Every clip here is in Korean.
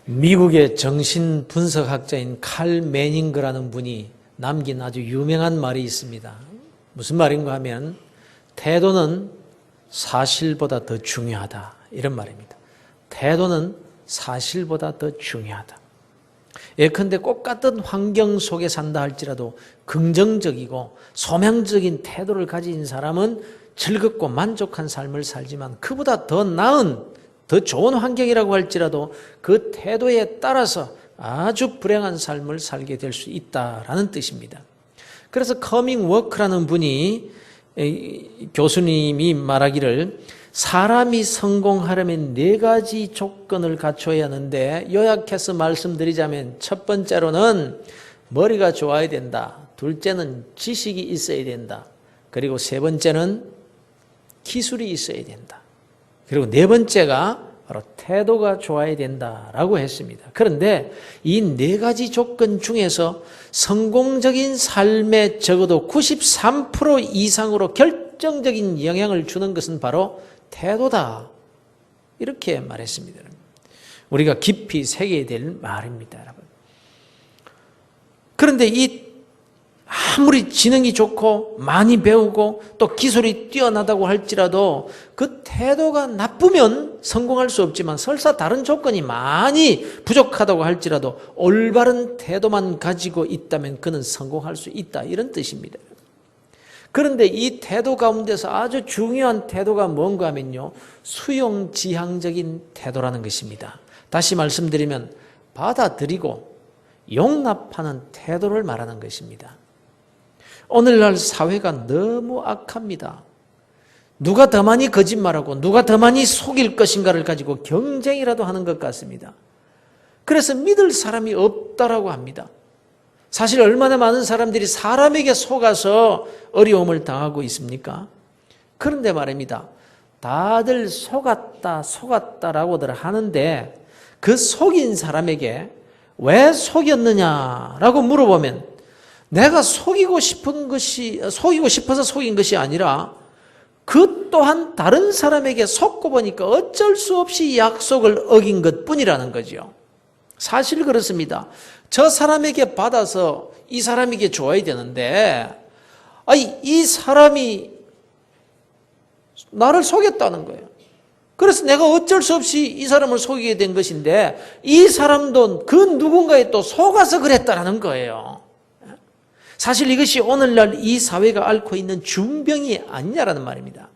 미국의 정신분석학자인 칼 매닝거라는 분이 남긴 아주 유명한 말이 있습니다. 무슨 말인가 하면 태도는 사실보다 더 중요하다, 이런 말입니다. 태도는 사실보다 더 중요하다. 예컨대 똑같은 환경 속에 산다 할지라도 긍정적이고 소명적인 태도를 가진 사람은 즐겁고 만족한 삶을 살지만 그보다 더 나은, 더 좋은 환경이라고 할지라도 그 태도에 따라서 아주 불행한 삶을 살게 될 수 있다라는 뜻입니다. 그래서 커밍 워크라는 분이, 교수님이 말하기를 사람이 성공하려면 4가지 조건을 갖춰야 하는데 요약해서 말씀드리자면 첫 번째로는 머리가 좋아야 된다. 둘째는 지식이 있어야 된다. 그리고 세 번째는 기술이 있어야 된다. 그리고 네 번째가 바로 태도가 좋아야 된다라고 했습니다. 그런데 이 4가지 조건 중에서 성공적인 삶에 적어도 93% 이상으로 결정적인 영향을 주는 것은 바로 태도다, 이렇게 말했습니다. 우리가 깊이 새겨야 될 말입니다, 여러분. 그런데 아무리 지능이 좋고 많이 배우고 또 기술이 뛰어나다고 할지라도 그 태도가 나쁘면 성공할 수 없지만, 설사 다른 조건이 많이 부족하다고 할지라도 올바른 태도만 가지고 있다면 그는 성공할 수 있다, 이런 뜻입니다. 그런데 이 태도 가운데서 아주 중요한 태도가 뭔가 하면요, 수용지향적인 태도라는 것입니다. 다시 말씀드리면 받아들이고 용납하는 태도를 말하는 것입니다. 오늘날 사회가 너무 악합니다. 누가 더 많이 거짓말하고 누가 더 많이 속일 것인가를 가지고 경쟁이라도 하는 것 같습니다. 그래서 믿을 사람이 없다라고 합니다. 사실 얼마나 많은 사람들이 사람에게 속아서 어려움을 당하고 있습니까? 그런데 말입니다, 다들 속았다라고들 하는데 그 속인 사람에게 왜 속였느냐라고 물어보면 내가 속이고 싶어서 속인 것이 아니라 그 또한 다른 사람에게 속고 보니까 어쩔 수 없이 약속을 어긴 것뿐이라는 거죠. 사실 그렇습니다. 저 사람에게 받아서 이 사람에게 줘야 되는데 이 사람이 나를 속였다는 거예요. 그래서 내가 어쩔 수 없이 이 사람을 속이게 된 것인데 이 사람도 그 누군가에 또 속아서 그랬다는 거예요. 사실 이것이 오늘날 이 사회가 앓고 있는 중병이 아니냐라는 말입니다.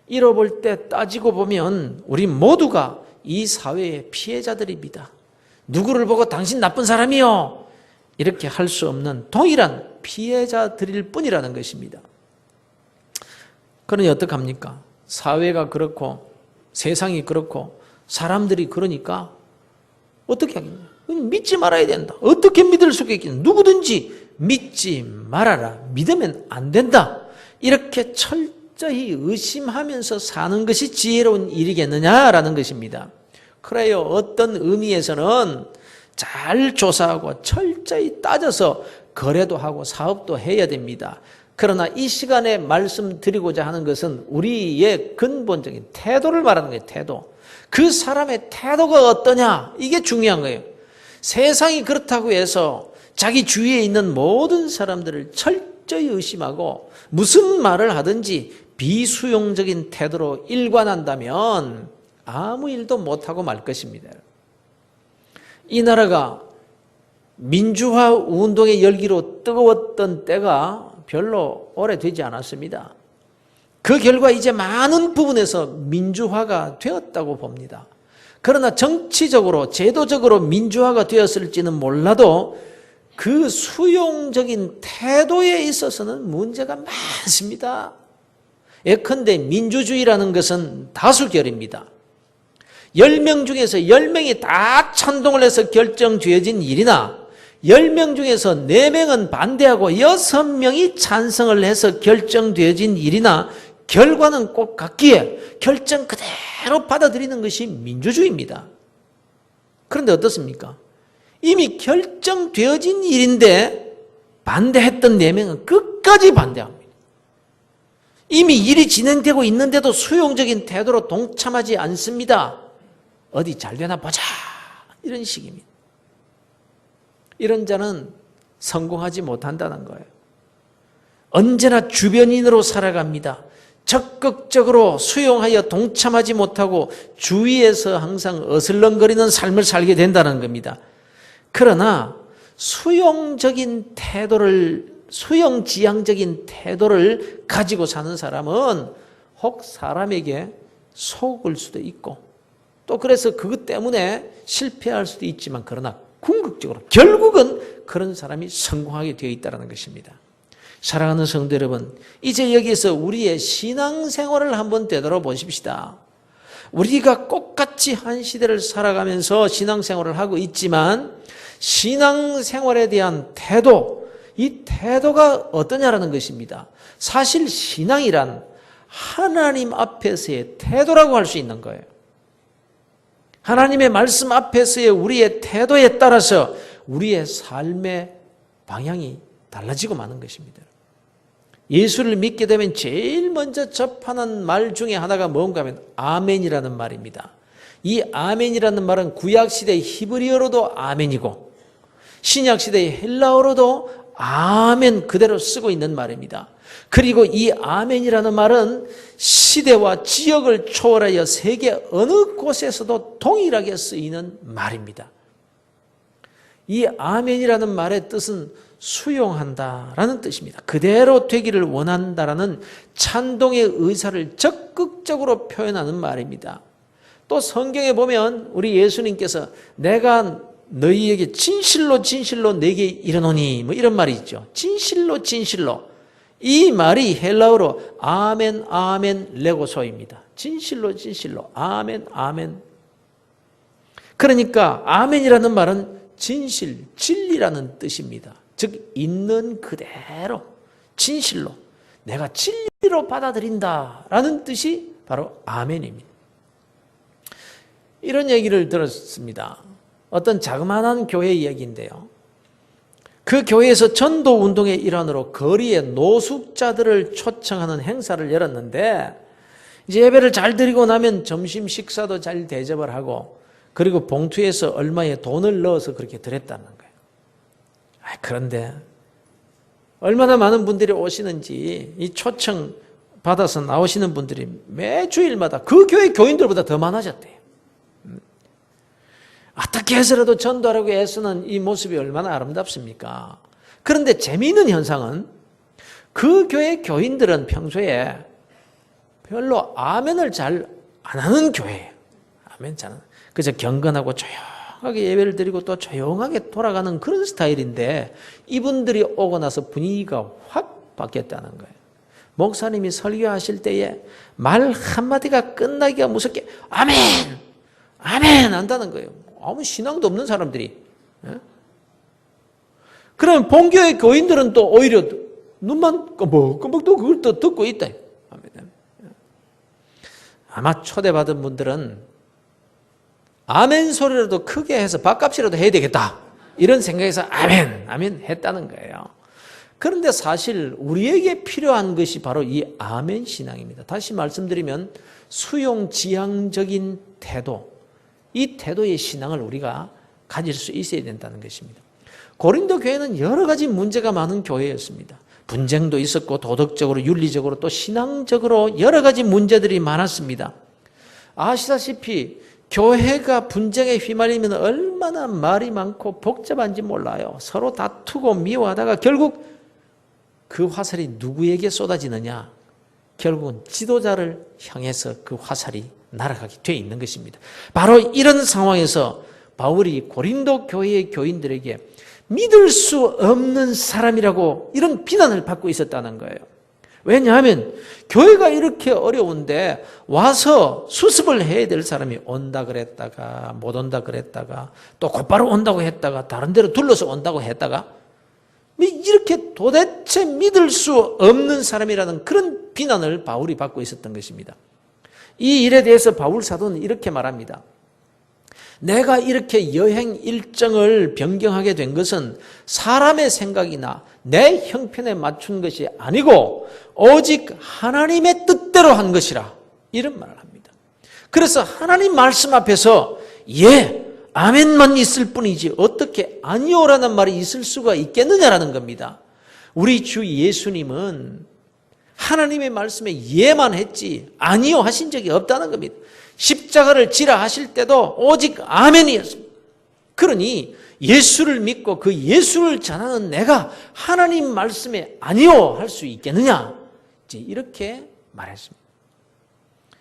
잃어볼 때 따지고 보면 우리 모두가 이 사회의 피해자들입니다. 누구를 보고 당신 나쁜 사람이요, 이렇게 할 수 없는 동일한 피해자들일 뿐이라는 것입니다. 그러니 어떡합니까? 사회가 그렇고 세상이 그렇고 사람들이 그러니까 어떻게 하겠냐? 믿지 말아야 된다. 어떻게 믿을 수가 있겠냐? 누구든지 믿지 말아라. 믿으면 안 된다. 이렇게 철저히 의심하면서 사는 것이 지혜로운 일이겠느냐라는 것입니다. 그래요. 어떤 의미에서는 잘 조사하고 철저히 따져서 거래도 하고 사업도 해야 됩니다. 그러나 이 시간에 말씀드리고자 하는 것은 우리의 근본적인 태도를 말하는 거예요. 태도. 그 사람의 태도가 어떠냐, 이게 중요한 거예요. 세상이 그렇다고 해서 자기 주위에 있는 모든 사람들을 철저히 의심하고 무슨 말을 하든지 비수용적인 태도로 일관한다면 아무 일도 못하고 말 것입니다. 이 나라가 민주화 운동의 열기로 뜨거웠던 때가 별로 오래되지 않았습니다. 그 결과 이제 많은 부분에서 민주화가 되었다고 봅니다. 그러나 정치적으로 제도적으로 민주화가 되었을지는 몰라도 그 수용적인 태도에 있어서는 문제가 많습니다. 예컨대 민주주의라는 것은 다수결입니다. 10명 중에서 10명이 다 찬동을 해서 결정되어진 일이나 10명 중에서 4명은 반대하고 6명이 찬성을 해서 결정되어진 일이나 결과는 꼭 같기에 결정 그대로 받아들이는 것이 민주주의입니다. 그런데 어떻습니까? 이미 결정되어진 일인데 반대했던 4명은 끝까지 반대합니다. 이미 일이 진행되고 있는데도 수용적인 태도로 동참하지 않습니다. 어디 잘 되나 보자, 이런 식입니다. 이런 자는 성공하지 못한다는 거예요. 언제나 주변인으로 살아갑니다. 적극적으로 수용하여 동참하지 못하고 주위에서 항상 어슬렁거리는 삶을 살게 된다는 겁니다. 그러나 수용지향적인 태도를 가지고 사는 사람은 혹 사람에게 속을 수도 있고 또 그래서 그것 때문에 실패할 수도 있지만 그러나 궁극적으로 결국은 그런 사람이 성공하게 되어 있다는 것입니다. 사랑하는 성도 여러분, 이제 여기서 우리의 신앙생활을 한번 되돌아보십시다. 우리가 똑같이 한 시대를 살아가면서 신앙생활을 하고 있지만 신앙생활에 대한 태도, 이 태도가 어떠냐라는 것입니다. 사실 신앙이란 하나님 앞에서의 태도라고 할 수 있는 거예요. 하나님의 말씀 앞에서의 우리의 태도에 따라서 우리의 삶의 방향이 달라지고 마는 것입니다. 예수를 믿게 되면 제일 먼저 접하는 말 중에 하나가 뭔가 하면 아멘이라는 말입니다. 이 아멘이라는 말은 구약시대의 히브리어로도 아멘이고 신약시대의 헬라어로도 아멘 그대로 쓰고 있는 말입니다. 그리고 이 아멘이라는 말은 시대와 지역을 초월하여 세계 어느 곳에서도 동일하게 쓰이는 말입니다. 이 아멘이라는 말의 뜻은 수용한다라는 뜻입니다. 그대로 되기를 원한다라는 찬동의 의사를 적극적으로 표현하는 말입니다. 또 성경에 보면 우리 예수님께서 내가 너희에게 진실로 진실로 내게 이르노니 뭐 이런 말이 있죠. 진실로 진실로. 이 말이 헬라어로 아멘 아멘 레고소입니다. 진실로 진실로 아멘 아멘. 그러니까 아멘이라는 말은 진실, 진리라는 뜻입니다. 즉 있는 그대로 진실로 내가 진리로 받아들인다라는 뜻이 바로 아멘입니다. 이런 얘기를 들었습니다. 어떤 자그마한 교회 이야기인데요. 그 교회에서 전도 운동의 일환으로 거리에 노숙자들을 초청하는 행사를 열었는데 이제 예배를 잘 드리고 나면 점심 식사도 잘 대접을 하고 그리고 봉투에서 얼마의 돈을 넣어서 그렇게 드렸다는 거예요. 그런데 얼마나 많은 분들이 오시는지 이 초청 받아서 나오시는 분들이 매 주일마다 그 교회 교인들보다 더 많아졌대요. 어떻게 해서라도 전도하려고 애쓰는 이 모습이 얼마나 아름답습니까? 그런데 재미있는 현상은 그 교회 교인들은 평소에 별로 아멘을 잘 안 하는 교회예요. 아멘 잘 안 하는. 그래서 경건하고 조용하게 예배를 드리고 또 조용하게 돌아가는 그런 스타일인데 이분들이 오고 나서 분위기가 확 바뀌었다는 거예요. 목사님이 설교하실 때에 말 한마디가 끝나기가 무섭게 아멘! 아멘! 한다는 거예요. 아무 신앙도 없는 사람들이. 그러면 본교의 교인들은 또 오히려 눈만 껌뻑껌뻑 또 그걸 또 듣고 있다. 아마 초대받은 분들은 아멘 소리라도 크게 해서 밥값이라도 해야 되겠다. 이런 생각에서 아멘, 아멘 했다는 거예요. 그런데 사실 우리에게 필요한 것이 바로 이 아멘 신앙입니다. 다시 말씀드리면 수용지향적인 태도, 이 태도의 신앙을 우리가 가질 수 있어야 된다는 것입니다. 고린도 교회는 여러 가지 문제가 많은 교회였습니다. 분쟁도 있었고 도덕적으로 윤리적으로 또 신앙적으로 여러 가지 문제들이 많았습니다. 아시다시피 교회가 분쟁에 휘말리면 얼마나 말이 많고 복잡한지 몰라요. 서로 다투고 미워하다가 결국 그 화살이 누구에게 쏟아지느냐? 결국은 지도자를 향해서 그 화살이 날아가게 되어 있는 것입니다. 바로 이런 상황에서 바울이 고린도 교회의 교인들에게 믿을 수 없는 사람이라고 이런 비난을 받고 있었다는 거예요. 왜냐하면 교회가 이렇게 어려운데 와서 수습을 해야 될 사람이 온다 그랬다가 못 온다 그랬다가 또 곧바로 온다고 했다가 다른 데로 둘러서 온다고 했다가 이렇게 도대체 믿을 수 없는 사람이라는 그런 비난을 바울이 받고 있었던 것입니다. 이 일에 대해서 바울 사도는 이렇게 말합니다. 내가 이렇게 여행 일정을 변경하게 된 것은 사람의 생각이나 내 형편에 맞춘 것이 아니고 오직 하나님의 뜻대로 한 것이라 이런 말을 합니다. 그래서 하나님 말씀 앞에서 아멘만 있을 뿐이지 어떻게 아니오라는 말이 있을 수가 있겠느냐라는 겁니다. 우리 주 예수님은 하나님의 말씀에 예만 했지 아니요 하신 적이 없다는 겁니다. 십자가를 지라 하실 때도 오직 아멘이었습니다. 그러니 예수를 믿고 그 예수를 전하는 내가 하나님 말씀에 아니요 할 수 있겠느냐, 이제 이렇게 말했습니다.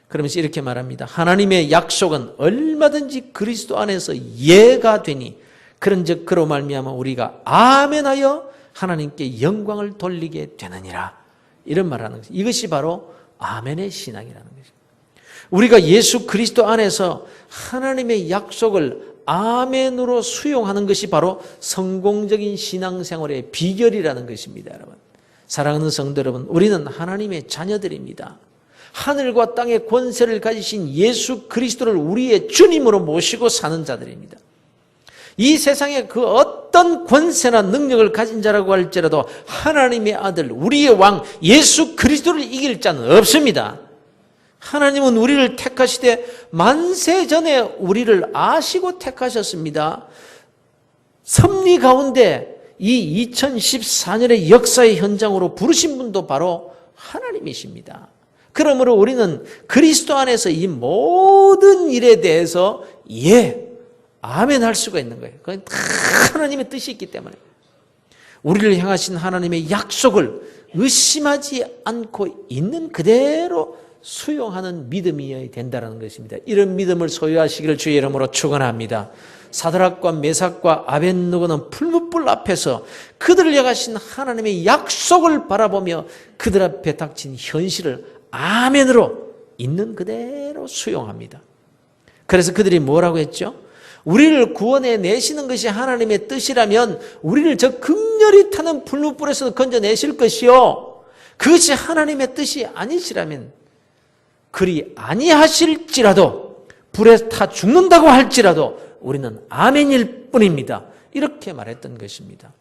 그러면서 이렇게 말합니다. 하나님의 약속은 얼마든지 그리스도 안에서 예가 되니 그런즉 그로 말미암아 우리가 아멘하여 하나님께 영광을 돌리게 되느니라, 이런 말하는 것입니다. 이것이 바로 아멘의 신앙이라는 것입니다. 우리가 예수 그리스도 안에서 하나님의 약속을 아멘으로 수용하는 것이 바로 성공적인 신앙생활의 비결이라는 것입니다. 여러분, 사랑하는 성도 여러분, 우리는 하나님의 자녀들입니다. 하늘과 땅의 권세를 가지신 예수 그리스도를 우리의 주님으로 모시고 사는 자들입니다. 이 세상에 그 어떤 권세나 능력을 가진 자라고 할지라도 하나님의 아들, 우리의 왕 예수 그리스도를 이길 자는 없습니다. 하나님은 우리를 택하시되 만세 전에 우리를 아시고 택하셨습니다. 섭리 가운데 이 2014년의 역사의 현장으로 부르신 분도 바로 하나님이십니다. 그러므로 우리는 그리스도 안에서 이 모든 일에 대해서 아멘 할 수가 있는 거예요. 그건 다 하나님의 뜻이 있기 때문에 우리를 향하신 하나님의 약속을 의심하지 않고 있는 그대로 수용하는 믿음이어야 된다는 것입니다. 이런 믿음을 소유하시기를 주의 이름으로 축원합니다. 사드락과 메삭과 아벳느고는 풀무불 앞에서 그들을 향하신 하나님의 약속을 바라보며 그들 앞에 닥친 현실을 아멘으로 있는 그대로 수용합니다. 그래서 그들이 뭐라고 했죠? 우리를 구원해 내시는 것이 하나님의 뜻이라면 우리를 저 극렬히 타는 풀무불에서 건져내실 것이요, 그것이 하나님의 뜻이 아니시라면 그리 아니하실지라도 불에 타 죽는다고 할지라도 우리는 아멘일 뿐입니다. 이렇게 말했던 것입니다.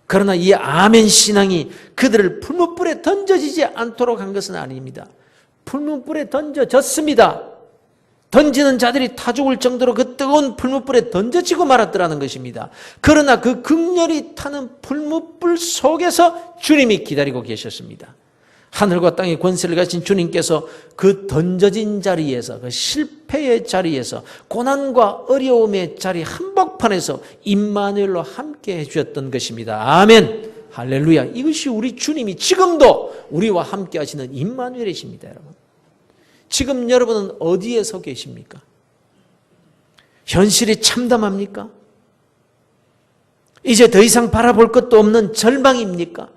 그러나 이 아멘 신앙이 그들을 풀무불에 던져지지 않도록 한 것은 아닙니다. 풀무불에 던져졌습니다. 던지는 자들이 타 죽을 정도로 그 뜨거운 풀무불에 던져지고 말았더라는 것입니다. 그러나 그 극렬히 타는 풀무불 속에서 주님이 기다리고 계셨습니다. 하늘과 땅의 권세를 가진 주님께서 그 던져진 자리에서, 그 실패의 자리에서, 고난과 어려움의 자리 한복판에서 임마누엘로 함께 해주셨던 것입니다. 아멘, 할렐루야. 이것이 우리 주님이 지금도 우리와 함께 하시는 임마누엘이십니다. 여러분, 지금 여러분은 어디에 서 계십니까? 현실이 참담합니까? 이제 더 이상 바라볼 것도 없는 절망입니까?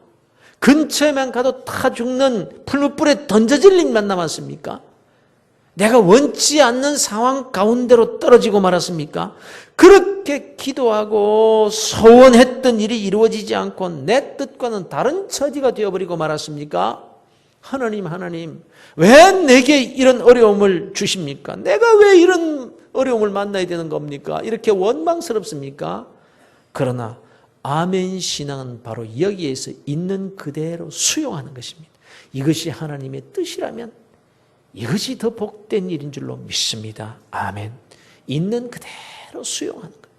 근처에만 가도 타 죽는 풀무불에 던져질 일만 남았습니까? 내가 원치 않는 상황 가운데로 떨어지고 말았습니까? 그렇게 기도하고 소원했던 일이 이루어지지 않고 내 뜻과는 다른 처지가 되어버리고 말았습니까? 하나님, 왜 내게 이런 어려움을 주십니까? 내가 왜 이런 어려움을 만나야 되는 겁니까? 이렇게 원망스럽습니까? 그러나 아멘 신앙은 바로 여기에서 있는 그대로 수용하는 것입니다. 이것이 하나님의 뜻이라면 이것이 더 복된 일인 줄로 믿습니다. 아멘. 있는 그대로 수용하는 것.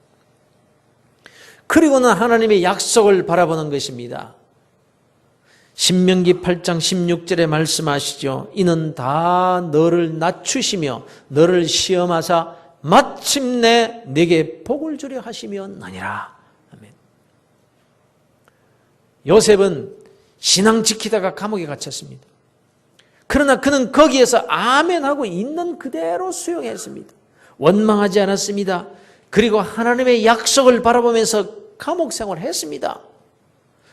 그리고는 하나님의 약속을 바라보는 것입니다. 신명기 8장 16절에 말씀하시죠. 이는 다 너를 낮추시며 너를 시험하사 마침내 내게 복을 주려 하시며느니라. 아멘. 요셉은 신앙 지키다가 감옥에 갇혔습니다. 그러나 그는 거기에서 아멘하고 있는 그대로 수용했습니다. 원망하지 않았습니다. 그리고 하나님의 약속을 바라보면서 감옥 생활을 했습니다.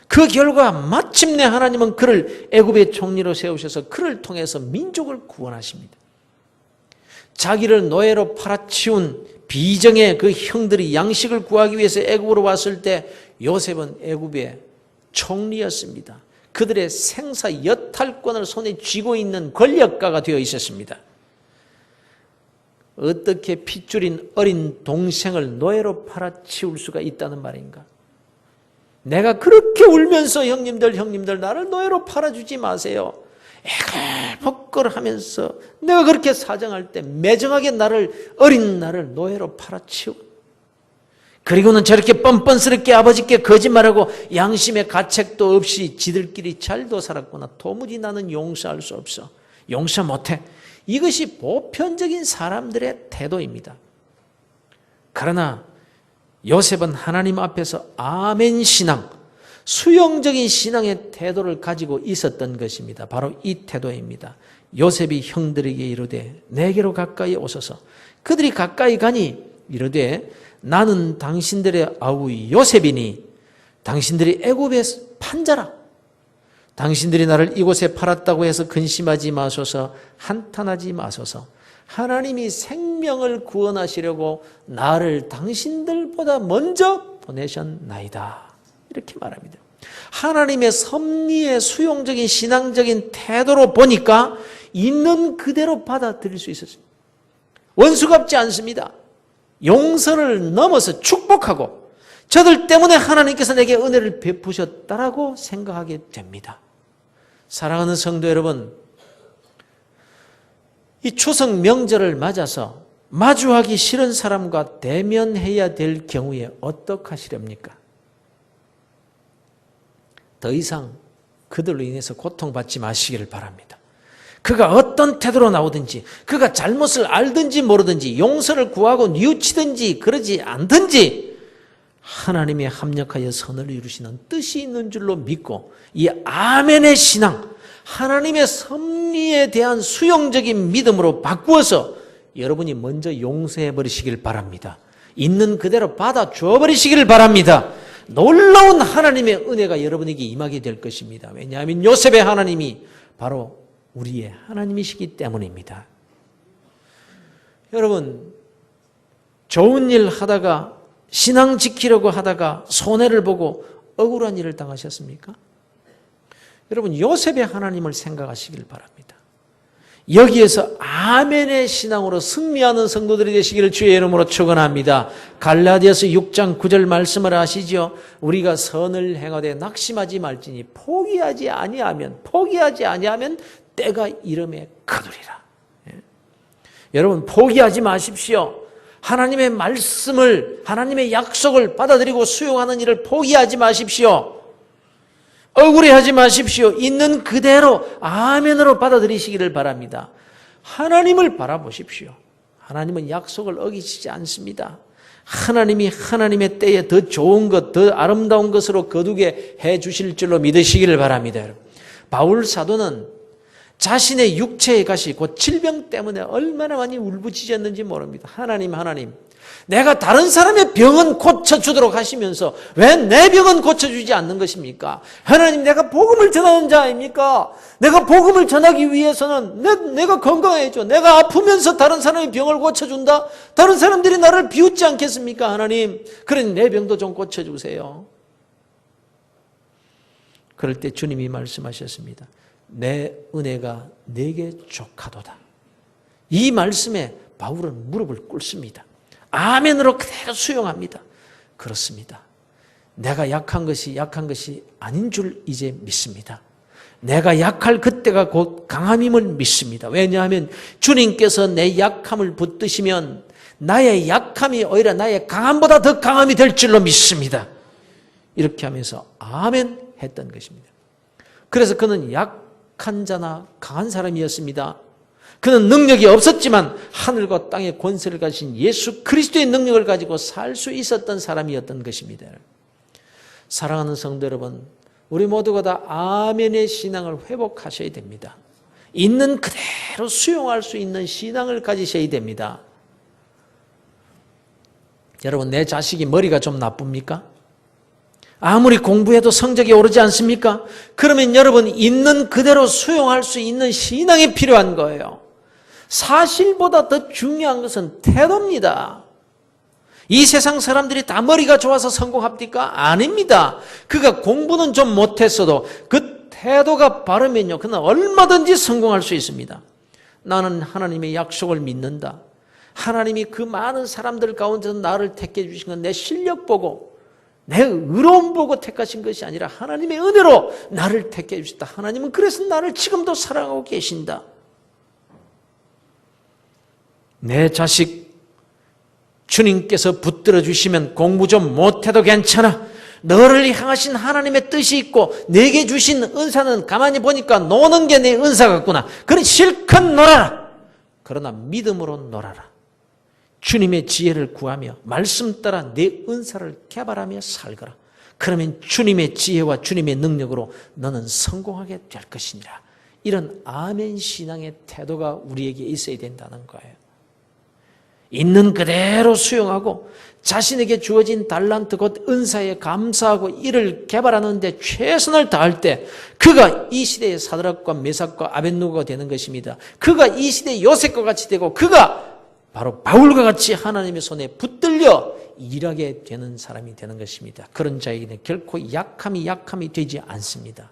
그 결과 마침내 하나님은 그를 애굽의 총리로 세우셔서 그를 통해서 민족을 구원하십니다. 자기를 노예로 팔아치운 비정의 그 형들이 양식을 구하기 위해서 애굽으로 왔을 때 요셉은 애굽의 총리였습니다. 그들의 생사 여탈권을 손에 쥐고 있는 권력가가 되어 있었습니다. 어떻게 핏줄인 어린 동생을 노예로 팔아치울 수가 있다는 말인가? 내가 그렇게 울면서 형님들 나를 노예로 팔아주지 마세요. 애걸복걸하면서 내가 그렇게 사정할 때 매정하게 어린 나를 노예로 팔아치워. 그리고는 저렇게 뻔뻔스럽게 아버지께 거짓말하고 양심의 가책도 없이 지들끼리 잘도 살았구나. 도무지 나는 용서할 수 없어. 용서 못해. 이것이 보편적인 사람들의 태도입니다. 그러나 요셉은 하나님 앞에서 아멘 신앙, 수용적인 신앙의 태도를 가지고 있었던 것입니다. 바로 이 태도입니다. 요셉이 형들에게 이르되 내게로 가까이 오소서. 그들이 가까이 가니 이르되 나는 당신들의 아우 요셉이니 당신들이 애굽의 판자라. 당신들이 나를 이곳에 팔았다고 해서 근심하지 마소서. 한탄하지 마소서. 하나님이 생명을 구원하시려고 나를 당신들보다 먼저 보내셨나이다. 이렇게 말합니다. 하나님의 섭리의 수용적인 신앙적인 태도로 보니까 있는 그대로 받아들일 수 있었습니다. 원수갑지 않습니다. 용서를 넘어서 축복하고 저들 때문에 하나님께서 내게 은혜를 베푸셨다라고 생각하게 됩니다. 사랑하는 성도 여러분, 이 추석 명절을 맞아서 마주하기 싫은 사람과 대면해야 될 경우에 어떡하시렵니까? 더 이상 그들로 인해서 고통받지 마시기를 바랍니다. 그가 어떤 태도로 나오든지, 그가 잘못을 알든지 모르든지, 용서를 구하고 뉘우치든지 그러지 않든지 하나님이 합력하여 선을 이루시는 뜻이 있는 줄로 믿고 이 아멘의 신앙, 하나님의 섭리에 대한 수용적인 믿음으로 바꾸어서 여러분이 먼저 용서해 버리시길 바랍니다. 있는 그대로 받아줘 버리시길 바랍니다. 놀라운 하나님의 은혜가 여러분에게 임하게 될 것입니다. 왜냐하면 요셉의 하나님이 바로 우리의 하나님이시기 때문입니다. 여러분, 좋은 일 하다가 신앙 지키려고 하다가 손해를 보고 억울한 일을 당하셨습니까? 여러분, 요셉의 하나님을 생각하시길 바랍니다. 여기에서 아멘의 신앙으로 승리하는 성도들이 되시기를 주의 이름으로 축원합니다. 갈라디아서 6장 9절 말씀을 아시죠? 우리가 선을 행하되 낙심하지 말지니 포기하지 아니하면 때가 이름에 거두리라. 여러분, 포기하지 마십시오. 하나님의 말씀을, 하나님의 약속을 받아들이고 수용하는 일을 포기하지 마십시오. 억울해하지 마십시오. 있는 그대로 아멘으로 받아들이시기를 바랍니다. 하나님을 바라보십시오. 하나님은 약속을 어기시지 않습니다. 하나님이 하나님의 때에 더 좋은 것, 더 아름다운 것으로 거두게 해 주실 줄로 믿으시기를 바랍니다. 바울 사도는 자신의 육체의 가시, 곧 질병 때문에 얼마나 많이 울부짖었는지 모릅니다. 하나님, 내가 다른 사람의 병은 고쳐주도록 하시면서 왜 내 병은 고쳐주지 않는 것입니까? 하나님, 내가 복음을 전하는 자 아닙니까? 내가 복음을 전하기 위해서는 내가 건강해져. 내가 아프면서 다른 사람의 병을 고쳐준다? 다른 사람들이 나를 비웃지 않겠습니까? 하나님, 그러니 내 병도 좀 고쳐주세요. 그럴 때 주님이 말씀하셨습니다. 내 은혜가 네게 족하도다. 이 말씀에 바울은 무릎을 꿇습니다. 아멘으로 그대로 수용합니다. 그렇습니다. 내가 약한 것이 아닌 줄 이제 믿습니다. 내가 약할 그때가 곧 강함임을 믿습니다. 왜냐하면 주님께서 내 약함을 붙드시면 나의 약함이 오히려 나의 강함보다 더 강함이 될 줄로 믿습니다. 이렇게 하면서 아멘 했던 것입니다. 그래서 그는 약한 자나 강한 사람이었습니다. 그는 능력이 없었지만 하늘과 땅의 권세를 가진 예수 그리스도의 능력을 가지고 살 수 있었던 사람이었던 것입니다. 사랑하는 성도 여러분, 우리 모두가 다 아멘의 신앙을 회복하셔야 됩니다. 있는 그대로 수용할 수 있는 신앙을 가지셔야 됩니다. 여러분, 내 자식이 머리가 좀 나쁩니까? 아무리 공부해도 성적이 오르지 않습니까? 그러면 여러분, 있는 그대로 수용할 수 있는 신앙이 필요한 거예요. 사실보다 더 중요한 것은 태도입니다. 이 세상 사람들이 다 머리가 좋아서 성공합니까? 아닙니다. 그가 공부는 좀 못했어도 그 태도가 바르면요, 그는 얼마든지 성공할 수 있습니다. 나는 하나님의 약속을 믿는다. 하나님이 그 많은 사람들 가운데서 나를 택해 주신 건 내 실력 보고 내 의로움 보고 택하신 것이 아니라 하나님의 은혜로 나를 택해 주셨다. 하나님은 그래서 나를 지금도 사랑하고 계신다. 내 자식 주님께서 붙들어 주시면 공부 좀 못해도 괜찮아. 너를 향하신 하나님의 뜻이 있고 내게 주신 은사는 가만히 보니까 노는 게 내 은사 같구나. 그럼 실컷 놀아라. 그러나 믿음으로 놀아라. 주님의 지혜를 구하며 말씀 따라 내 은사를 개발하며 살거라. 그러면 주님의 지혜와 주님의 능력으로 너는 성공하게 될 것이니라. 이런 아멘 신앙의 태도가 우리에게 있어야 된다는 거예요. 있는 그대로 수용하고 자신에게 주어진 달란트 곧 은사에 감사하고 이를 개발하는 데 최선을 다할 때 그가 이 시대의 사드락과 메삭과 아벳느고가 되는 것입니다. 그가 이 시대의 요셉과 같이 되고 그가 바로 바울과 같이 하나님의 손에 붙들려 일하게 되는 사람이 되는 것입니다. 그런 자에게는 결코 약함이 되지 않습니다.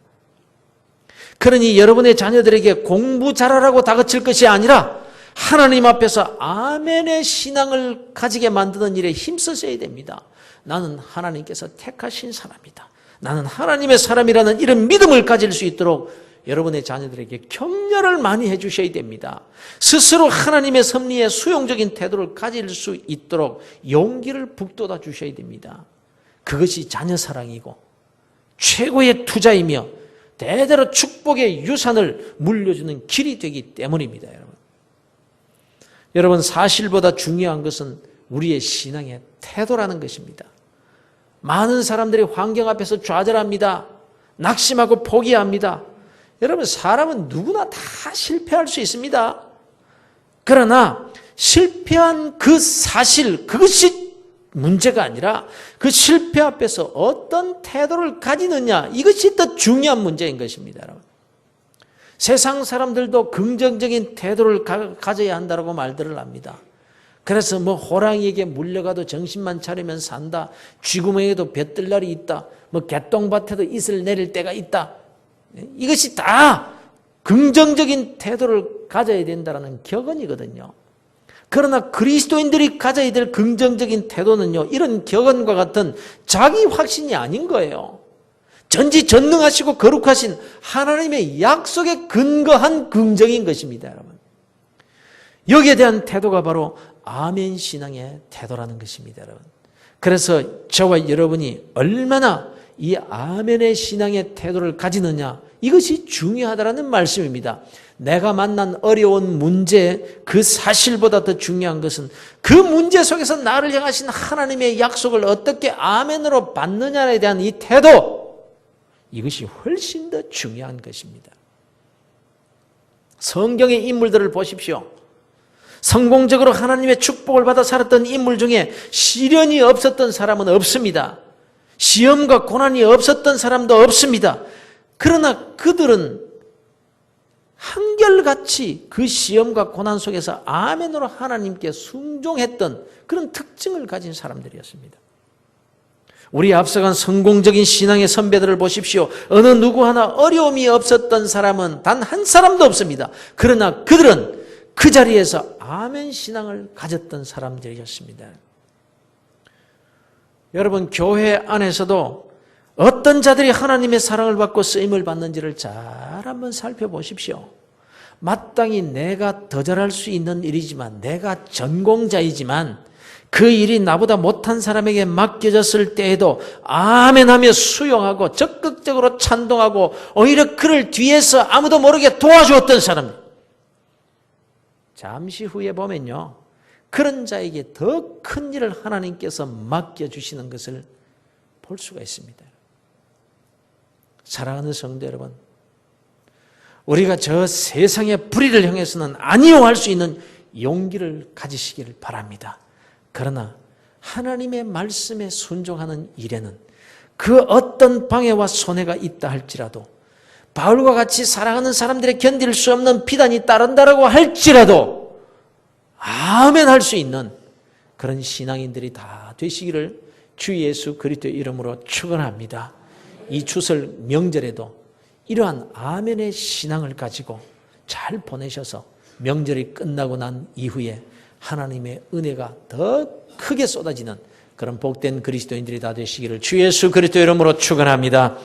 그러니 여러분의 자녀들에게 공부 잘하라고 다그칠 것이 아니라 하나님 앞에서 아멘의 신앙을 가지게 만드는 일에 힘쓰셔야 됩니다. 나는 하나님께서 택하신 사람이다. 나는 하나님의 사람이라는 이런 믿음을 가질 수 있도록 여러분의 자녀들에게 격려를 많이 해주셔야 됩니다. 스스로 하나님의 섭리에 수용적인 태도를 가질 수 있도록 용기를 북돋아 주셔야 됩니다. 그것이 자녀 사랑이고 최고의 투자이며 대대로 축복의 유산을 물려주는 길이 되기 때문입니다. 여러분 사실보다 중요한 것은 우리의 신앙의 태도라는 것입니다. 많은 사람들이 환경 앞에서 좌절합니다. 낙심하고 포기합니다. 여러분 사람은 누구나 다 실패할 수 있습니다. 그러나 실패한 그 사실 그것이 문제가 아니라 그 실패 앞에서 어떤 태도를 가지느냐 이것이 더 중요한 문제인 것입니다. 여러분. 세상 사람들도 긍정적인 태도를 가져야 한다고 말들을 합니다. 그래서 호랑이에게 물려가도 정신만 차리면 산다. 쥐구멍에도 볕들 날이 있다. 개똥밭에도 이슬 내릴 때가 있다. 이것이 다 긍정적인 태도를 가져야 된다는 격언이거든요. 그러나 그리스도인들이 가져야 될 긍정적인 태도는요, 이런 격언과 같은 자기 확신이 아닌 거예요. 전지전능하시고 거룩하신 하나님의 약속에 근거한 긍정인 것입니다, 여러분. 여기에 대한 태도가 바로 아멘 신앙의 태도라는 것입니다, 여러분. 그래서 저와 여러분이 얼마나 이 아멘의 신앙의 태도를 가지느냐, 이것이 중요하다는 말씀입니다. 내가 만난 어려운 문제, 그 사실보다 더 중요한 것은 그 문제 속에서 나를 향하신 하나님의 약속을 어떻게 아멘으로 받느냐에 대한 이 태도, 이것이 훨씬 더 중요한 것입니다. 성경의 인물들을 보십시오. 성공적으로 하나님의 축복을 받아 살았던 인물 중에 시련이 없었던 사람은 없습니다. 시험과 고난이 없었던 사람도 없습니다. 그러나 그들은 한결같이 그 시험과 고난 속에서 아멘으로 하나님께 순종했던 그런 특징을 가진 사람들이었습니다. 우리 앞서간 성공적인 신앙의 선배들을 보십시오. 어느 누구 하나 어려움이 없었던 사람은 단 한 사람도 없습니다. 그러나 그들은 그 자리에서 아멘 신앙을 가졌던 사람들이었습니다. 여러분, 교회 안에서도 어떤 자들이 하나님의 사랑을 받고 쓰임을 받는지를 잘 한번 살펴보십시오. 마땅히 내가 더 잘할 수 있는 일이지만, 내가 전공자이지만 그 일이 나보다 못한 사람에게 맡겨졌을 때에도 아멘하며 수용하고 적극적으로 찬동하고 오히려 그를 뒤에서 아무도 모르게 도와주었던 사람들, 잠시 후에 보면요, 그런 자에게 더 큰 일을 하나님께서 맡겨주시는 것을 볼 수가 있습니다. 사랑하는 성도 여러분, 우리가 저 세상의 불의를 향해서는 아니요할 수 있는 용기를 가지시기를 바랍니다. 그러나 하나님의 말씀에 순종하는 일에는 그 어떤 방해와 손해가 있다 할지라도, 바울과 같이 사랑하는 사람들의 견딜 수 없는 비단이 따른다라고 할지라도 아멘 할 수 있는 그런 신앙인들이 다 되시기를 주 예수 그리스도의 이름으로 축원합니다. 이 추설 명절에도 이러한 아멘의 신앙을 가지고 잘 보내셔서 명절이 끝나고 난 이후에 하나님의 은혜가 더 크게 쏟아지는 그런 복된 그리스도인들이 다 되시기를 주 예수 그리스도의 이름으로 축원합니다.